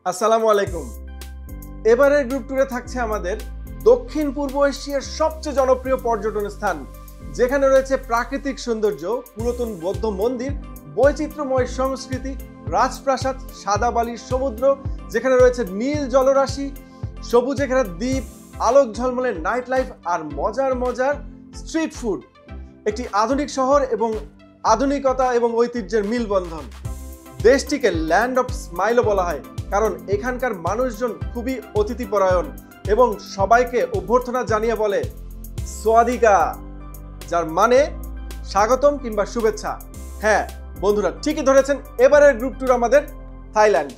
আসসালামু আলাইকুম। এবারের গ্রুপ ট্যুরে থাকছে আমাদের দক্ষিণ পূর্ব এশিয়ার সবচেয়ে জনপ্রিয় পর্যটন স্থান, যেখানে রয়েছে প্রাকৃতিক সৌন্দর্য, পুরাতন বৌদ্ধ মন্দির, বৈচিত্র্যময় সংস্কৃতি, রাজপ্রাসাদ, সাদা বালির সমুদ্র, যেখানে রয়েছে নীল জলরাশি, সবুজে ঘেরা দ্বীপ, আলোক ঝলমলে নাইট লাইফ আর মজার মজার স্ট্রিট ফুড। একটি আধুনিক শহর এবং আধুনিকতা এবং ঐতিহ্যের মিলবন্ধন। দেশটিকে ল্যান্ড অফ স্মাইলও বলা হয়, কারণ এখানকার মানুষজন খুবই অতিথিপরায়ণ এবং সবাইকে অভ্যর্থনা জানিয়ে বলে সোয়াদিকা, যার মানে স্বাগতম কিংবা শুভেচ্ছা। হ্যাঁ বন্ধুরা, ঠিকই ধরেছেন, এবারের গ্রুপ ট্যুর আমাদের থাইল্যান্ড।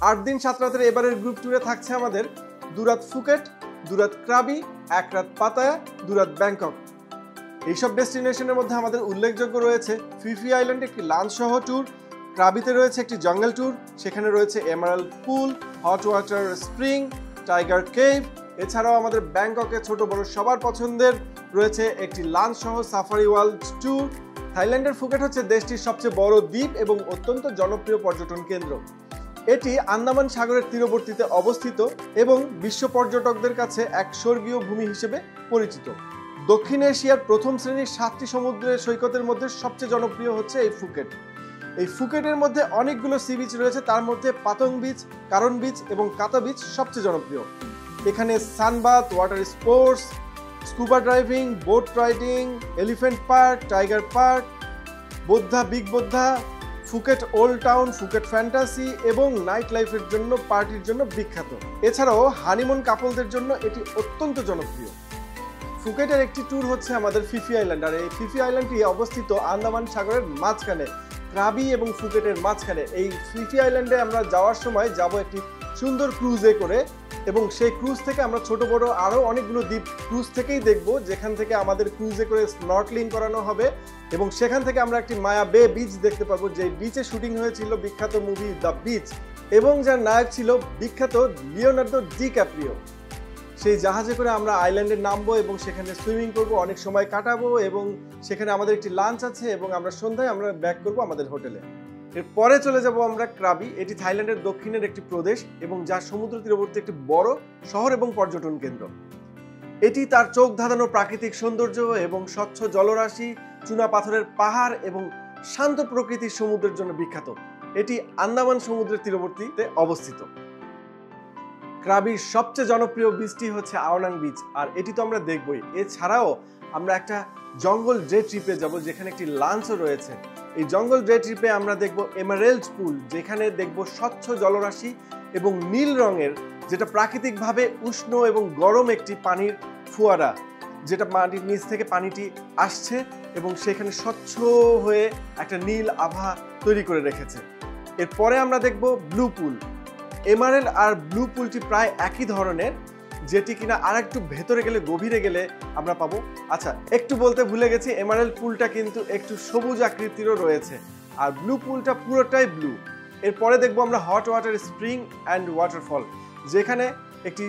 8 দিন 7 রাতের এবারের গ্রুপ ট্যুরে থাকছে আমাদের 2 রাত ফুকেট, 2 রাত ক্রাবি, 1 রাত পাতায়া, 2 রাত ব্যাংকক। এইসব ডেস্টিনেশনের মধ্যে আমাদের উল্লেখযোগ্য রয়েছে ফি ফি আইল্যান্ডে একটি লাঞ্চ সহ ট্যুর, ক্রাবিতে রয়েছে একটি জঙ্গল ট্যুর, সেখানে রয়েছে emerald pool, hot water spring, tiger cave. এছাড়াও আমাদের ব্যাংককে ছোট বড় সবার পছন্দের রয়েছে একটি লাঞ্চ সহ সাফারি ওয়ার্ল্ড ট্যুর। থাইল্যান্ডের ফুকেট হচ্ছে দেশটির সবচেয়ে বড় দ্বীপ এবং অত্যন্ত জনপ্রিয় পর্যটন কেন্দ্র। এটি আন্দামান সাগরের তীরবর্তীতে অবস্থিত এবং বিশ্ব পর্যটকদের কাছে এক স্বর্গীয় ভূমি হিসেবে পরিচিত। দক্ষিণ এশিয়ার প্রথম শ্রেণীর 7টি সমুদ্রের সৈকতের মধ্যে সবচেয়ে জনপ্রিয় হচ্ছে এই ফুকেট। এই ফুকেটের মধ্যে অনেকগুলো সি বিচ রয়েছে, তার মধ্যে পাতং বিচ, কারণ বিচ এবং কাতা বিচ সবচেয়ে জনপ্রিয়। এখানে sunbath, water sports, scuba driving, boat riding, elephant park, tiger park, Buddha big Buddha, Phuket old town, Phuket fantasy এবং নাইট লাইফের জন্য, পার্টির জন্য বিখ্যাত। এছাড়াও হানিমুন কাপলদের জন্য এটি অত্যন্ত জনপ্রিয়। ফুকেটের একটি ট্যুর হচ্ছে আমাদের ফিফি আইল্যান্ড, আর এই ফিফি আইল্যান্ডটি অবস্থিত আন্দামান সাগরের মাঝখানে, ক্রাবি এবং ফুকেটের মাঝখানে। এই ফিফি আইল্যান্ডে আমরা যাওয়ার সময় যাব একটি সুন্দর ক্রুজে করে, এবং সেই ক্রুজ থেকে আমরা ছোট বড় আরও অনেকগুলো দ্বীপ ক্রুজ থেকেই দেখব, যেখান থেকে আমাদের ক্রুজে করে স্নর্কেলিং করানো হবে এবং সেখান থেকে আমরা একটি মায়া বে বিচ দেখতে পাবো, যে বিচে শুটিং হয়েছিল বিখ্যাত মুভি দ্য বিচ, এবং যার নায়ক ছিল বিখ্যাত লিওনার্দো ডিক্যাপ্রিও। সেই জাহাজে করে আমরা আইল্যান্ডে নামবো এবং সেখানে সুইমিং করবো, অনেক সময় কাটাবো এবং সেখানে আমাদের একটি লাঞ্চ আছে এবং আমরা সন্ধ্যায় আমরা ব্যাক করবো আমাদের হোটেলে। এরপরে চলে যাব আমরা ক্রাবি। এটি থাইল্যান্ডের দক্ষিণের একটি প্রদেশ এবং যা সমুদ্র তীরবর্তী একটি বড় শহর এবং পর্যটন কেন্দ্র। এটি তার চোখ ধাঁধানো প্রাকৃতিক সৌন্দর্য এবং স্বচ্ছ জলরাশি, চুনা পাথরের পাহাড় এবং শান্ত প্রকৃতির সমুদ্রের জন্য বিখ্যাত। এটি আন্দামান সমুদ্রের তীরবর্তীতে অবস্থিত। ক্রাবির সবচেয়ে জনপ্রিয় বিচটি হচ্ছে আওনাং বিচ, আর এটি তো আমরা দেখবই। এছাড়াও আমরা একটা জঙ্গল ডে ট্রিপে যাব, যেখানে একটি লাঞ্চও রয়েছে। এই জঙ্গল ডে ট্রিপে আমরা দেখব এমারেল্ড পুল, যেখানে দেখব স্বচ্ছ জলরাশি এবং নীল রঙের, যেটা প্রাকৃতিকভাবে উষ্ণ এবং গরম একটি পানির ফোয়ারা, যেটা মাটির নিচ থেকে পানিটি আসছে এবং সেখানে স্বচ্ছ হয়ে একটা নীল আভা তৈরি করে রেখেছে। এরপরে আমরা দেখব ব্লু পুল। এমারেল্ড আর ব্লু পুলটি প্রায় একই ধরনের, যেটি কিনা আর একটু ভেতরে গেলে, গভীরে গেলে আমরা পাবো। আচ্ছা, একটু বলতে ভুলে গেছি, এমারেল্ড পুলটা কিন্তু একটু সবুজ আকৃতিরও রয়েছে, আর ব্লু পুলটা পুরোটাই ব্লু। এরপরে দেখবো আমরা hot water spring and waterfall, যেখানে একটি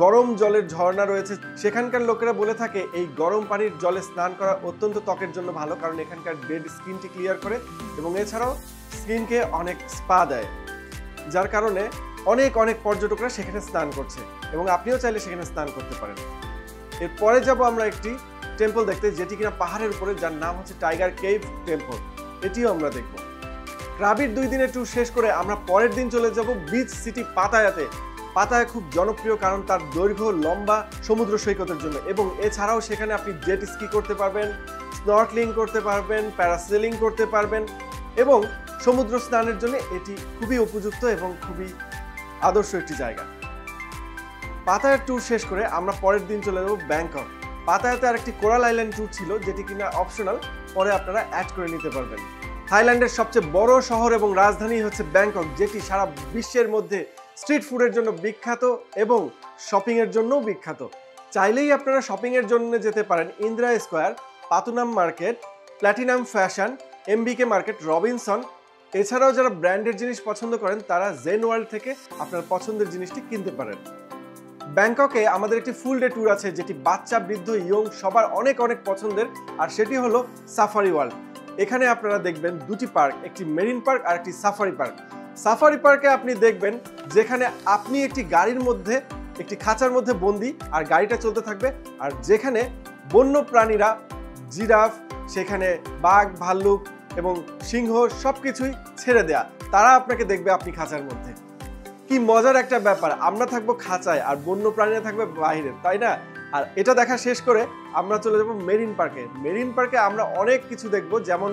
গরম জলের ঝর্ণা রয়েছে। সেখানকার লোকেরা বলে থাকে এই গরম পানির জলে স্নান করা অত্যন্ত ত্বকের জন্য ভালো, কারণ এখানকার ডেড স্কিনটি ক্লিয়ার করে এবং এছাড়াও স্কিনকে অনেক স্পা দেয়, যার কারণে অনেক অনেক পর্যটকরা সেখানে স্নান করছে এবং আপনিও চাইলে সেখানে স্নান করতে পারেন। এরপরে যাব আমরা একটি টেম্পল দেখতে, যেটি কিনা পাহাড়ের উপরে, যার নাম হচ্ছে টাইগার কেভ টেম্পল। এটিও আমরা দেখব। ক্রাবির 2 দিনের ট্যুর শেষ করে আমরা পরের দিন চলে যাব বিচ সিটি পাতায়াতে। পাতায়া খুব জনপ্রিয় কারণ তার দৈর্ঘ্য লম্বা সমুদ্র সৈকতের জন্য, এবং এছাড়াও সেখানে আপনি জেট স্কি করতে পারবেন, স্নর্কেলিং করতে পারবেন, প্যারাসেলিং করতে পারবেন এবং সমুদ্র স্নানের জন্য এটি খুবই উপযুক্ত এবং খুবই আদর্শ একটি জায়গা। পাতায়ার ট্যুর শেষ করে আমরা পরের দিন চলে যাব ব্যাংকক। পাতায়াতে আর একটি কোরাল আইল্যান্ড ট্যুর ছিল, যেটি কিনা অপশনাল, পরে আপনারা অ্যাড করে নিতে পারবেন। থাইল্যান্ডের সবচেয়ে বড় শহর এবং রাজধানী হচ্ছে ব্যাংকক, যেটি সারা বিশ্বের মধ্যে স্ট্রিট ফুডের জন্য বিখ্যাত এবং শপিংয়ের জন্যও বিখ্যাত। চাইলেই আপনারা শপিংয়ের জন্য যেতে পারেন Indira square, Pratunam market, platinum fashion, MBK market, Robinson. এছাড়াও যারা ব্র্যান্ডের জিনিস পছন্দ করেন তারা জেন ওয়ার্ল্ড থেকে আপনার পছন্দের জিনিসটি কিনতে পারেন। ব্যাংককে আমাদের একটি ফুল ডে ট্যুর আছে, যেটি বাচ্চা, বৃদ্ধ, ইয়ং সবার অনেক অনেক পছন্দের, আর সেটি হলো সাফারি ওয়ার্ল্ড। এখানে আপনারা দেখবেন দুটি পার্ক, একটি মেরিন পার্ক আর একটি সাফারি পার্ক। সাফারি পার্কে আপনি দেখবেন যেখানে আপনি একটি গাড়ির মধ্যে, একটি খাঁচার মধ্যে বন্দি, আর গাড়িটা চলতে থাকবে, আর যেখানে বন্য প্রাণীরা, জিরাফ, সেখানে বাঘ, ভাল্লুক এবং সিংহ সবকিছুই ছেড়ে দেয়া, তারা আপনাকে দেখবে আপনি খাঁচার মধ্যে। কি মজার একটা ব্যাপার, আমরা থাকবো খাঁচায় আর বন্য প্রাণীরা থাকবে বাইরে, তাই না? আর এটা দেখা শেষ করে আমরা চলে যাব মেরিন পার্কে। মেরিন পার্কে আমরা অনেক কিছু দেখবো, যেমন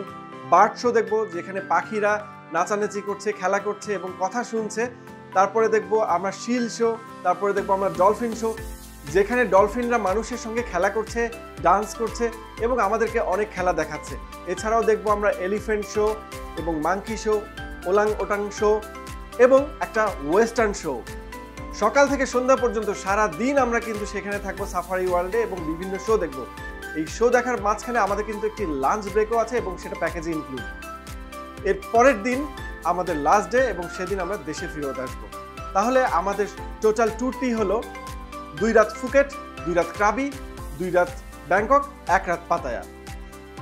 বার্ড শো দেখবো, যেখানে পাখিরা নাচানাচি করছে, খেলা করছে এবং কথা শুনছে। তারপরে দেখবো আমরা শিল শো, তারপরে দেখবো আমরা ডলফিন শো, যেখানে ডলফিনরা মানুষের সঙ্গে খেলা করছে, ডান্স করছে এবং আমাদেরকে অনেক খেলা দেখাচ্ছে। এছাড়াও দেখবো আমরা এলিফ্যান্ট শো এবং মাঙ্কি শো, ওলাং ওটাং শো এবং একটা ওয়েস্টার্ন শো। সকাল থেকে সন্ধ্যা পর্যন্ত সারা দিন আমরা কিন্তু সেখানে থাকবো সাফারি ওয়ার্ল্ডে এবং বিভিন্ন শো দেখবো। এই শো দেখার মাঝখানে আমাদের কিন্তু একটি লাঞ্চ ব্রেকও আছে এবং সেটা প্যাকেজে ইনক্লুড। এর পরের দিন আমাদের লাস্ট ডে এবং সেদিন আমরা দেশে ফেরত আসবো। তাহলে আমাদের টোটাল ট্যুরটি হলো 2 রাত ফুকেট, 2 রাত ক্রাবি, 2 রাত ব্যাংকক, 1 রাত পাতায়া।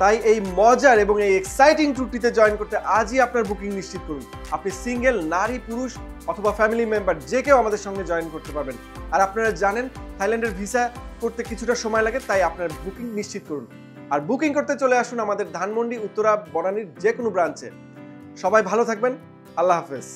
তাই এই মজার এবং এই এক্সাইটিং ট্যুরটিতে জয়েন করতে আজই আপনার বুকিং নিশ্চিত করুন। আপনি সিঙ্গেল, নারী, পুরুষ অথবা ফ্যামিলি মেম্বার যে কেউ আমাদের সঙ্গে জয়েন করতে পারবেন। আর আপনারা জানেন থাইল্যান্ডের ভিসা করতে কিছুটা সময় লাগে, তাই আপনার বুকিং নিশ্চিত করুন। আর বুকিং করতে চলে আসুন আমাদের ধানমন্ডি, উত্তরা, বনানীর যে কোনো ব্রাঞ্চে। সবাই ভালো থাকবেন। আল্লাহ হাফেজ।